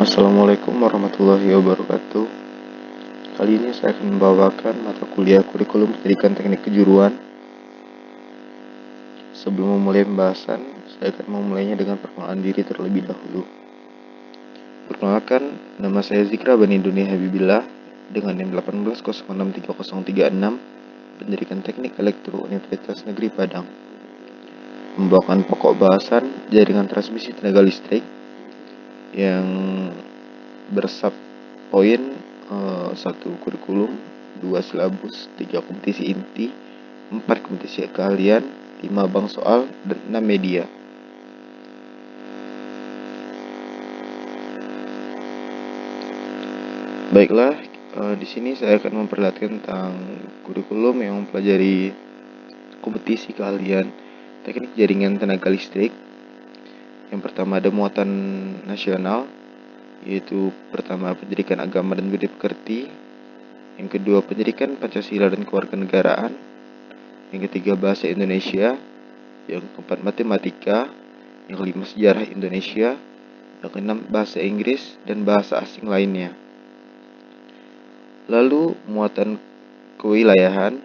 Assalamualaikum warahmatullahi wabarakatuh. Kali ini saya akan membawakan mata kuliah kurikulum pendidikan teknik kejuruan. Sebelum memulai pembahasan, saya akan memulainya dengan perkenalan diri terlebih dahulu. Perkenalkan, nama saya Zikra Bani Dunia Habibillah dengan NIM 18063036, Pendidikan Teknik Elektro Universitas Negeri Padang. Membawakan pokok bahasan jaringan transmisi tenaga listrik yang bersub poin 1 kurikulum, 2 silabus, 3 kompetisi inti, 4 kompetisi keahlian, 5 bank soal, dan 6 media. Baiklah, di sini saya akan memperlihatkan tentang kurikulum yang mempelajari kompetisi keahlian teknik jaringan tenaga listrik. Yang pertama ada muatan nasional, yaitu pertama pendidikan agama dan budi pekerti, yang kedua pendidikan Pancasila dan kewarganegaraan, yang ketiga bahasa Indonesia, yang keempat matematika, yang kelima sejarah Indonesia, yang keenam bahasa Inggris dan bahasa asing lainnya. Lalu muatan kewilayahan,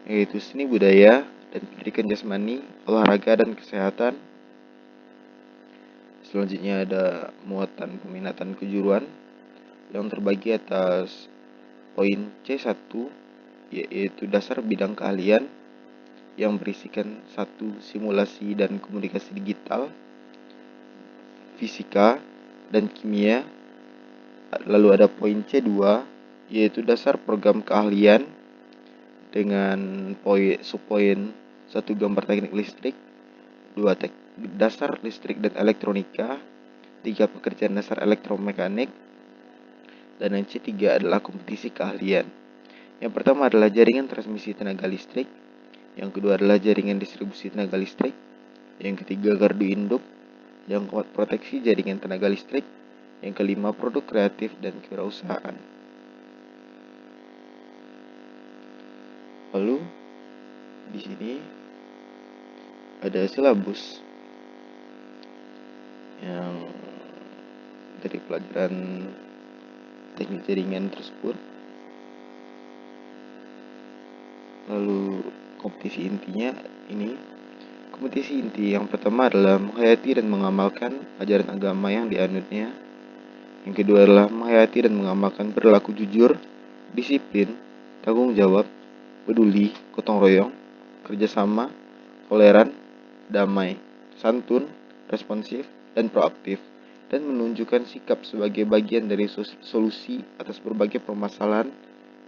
yaitu seni budaya dan pendidikan jasmani, olahraga dan kesehatan. Selanjutnya ada muatan peminatan kejuruan yang terbagi atas poin C1, yaitu dasar bidang keahlian, yang berisikan 1 simulasi dan komunikasi digital, fisika dan kimia. Lalu ada poin C2, yaitu dasar program keahlian dengan subpoin 1 gambar teknik listrik, 2 dasar listrik dan elektronika, 3 pekerjaan dasar elektromekanik, dan yang C3 adalah kompetisi keahlian. Yang pertama adalah jaringan transmisi tenaga listrik, yang kedua adalah jaringan distribusi tenaga listrik, yang ketiga gardu induk, yang keempat proteksi jaringan tenaga listrik, yang kelima produk kreatif dan kewirausahaan. Lalu di sini ada silabus yang dari pelajaran teknik jaringan tersebut. Lalu kompetisi intinya ini. Kompetisi inti yang pertama adalah menghayati dan mengamalkan ajaran agama yang dianutnya. Yang kedua adalah menghayati dan mengamalkan perilaku jujur, disiplin, tanggung jawab, peduli, gotong royong, kerjasama, toleran, damai, santun, responsif, dan proaktif, dan menunjukkan sikap sebagai bagian dari solusi atas berbagai permasalahan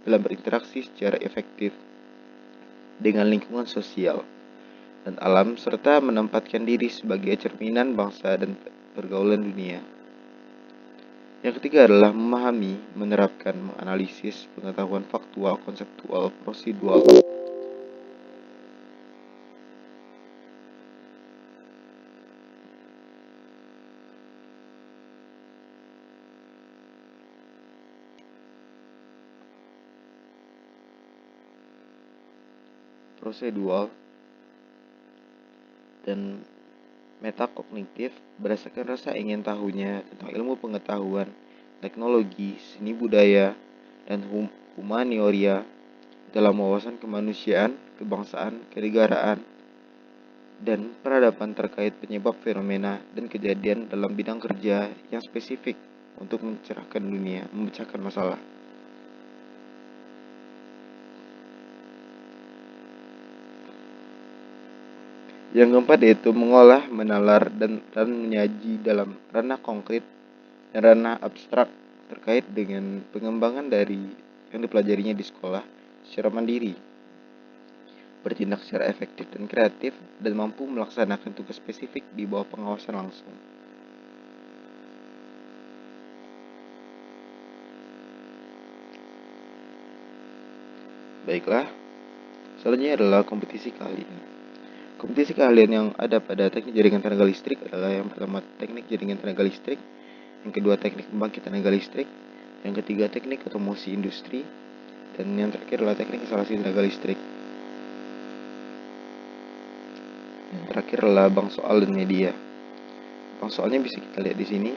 dalam berinteraksi secara efektif dengan lingkungan sosial dan alam, serta menempatkan diri sebagai cerminan bangsa dan pergaulan dunia. Yang ketiga adalah memahami, menerapkan, menganalisis pengetahuan faktual, konseptual, prosedural, dan metakognitif berdasarkan rasa ingin tahunya tentang ilmu pengetahuan, teknologi, seni budaya, dan humaniora dalam wawasan kemanusiaan, kebangsaan, kenegaraan, dan peradaban terkait penyebab fenomena dan kejadian dalam bidang kerja yang spesifik untuk mencerahkan dunia, memecahkan masalah. Yang keempat yaitu mengolah, menalar, dan menyaji dalam ranah konkret dan ranah abstrak terkait dengan pengembangan dari yang dipelajarinya di sekolah secara mandiri, bertindak secara efektif dan kreatif, dan mampu melaksanakan tugas spesifik di bawah pengawasan langsung. Baiklah, selanjutnya adalah kompetisi keahlian. Kompetisi keahlian yang ada pada teknik jaringan tenaga listrik adalah yang pertama teknik jaringan tenaga listrik, yang kedua teknik pembangkit tenaga listrik, yang ketiga teknik otomosi industri, dan yang terakhir adalah teknik instalasi tenaga listrik. Yang terakhir adalah bank soal dan media. Bank soalnya bisa kita lihat di sini.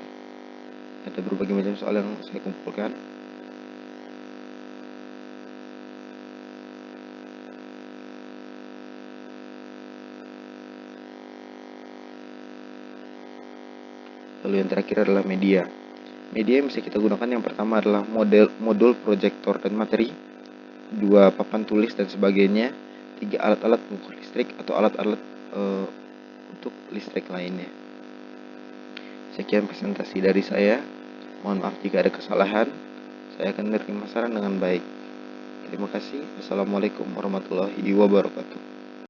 Ada berbagai macam soal yang saya kumpulkan. Lalu yang terakhir adalah media. Media yang bisa kita gunakan yang pertama adalah modul proyektor dan materi, 2 papan tulis dan sebagainya, 3 alat-alat pengukur listrik atau alat-alat untuk listrik lainnya. Sekian presentasi dari saya. Mohon maaf jika ada kesalahan. Saya akan menerima saran dengan baik. Terima kasih. Assalamualaikum warahmatullahi wabarakatuh.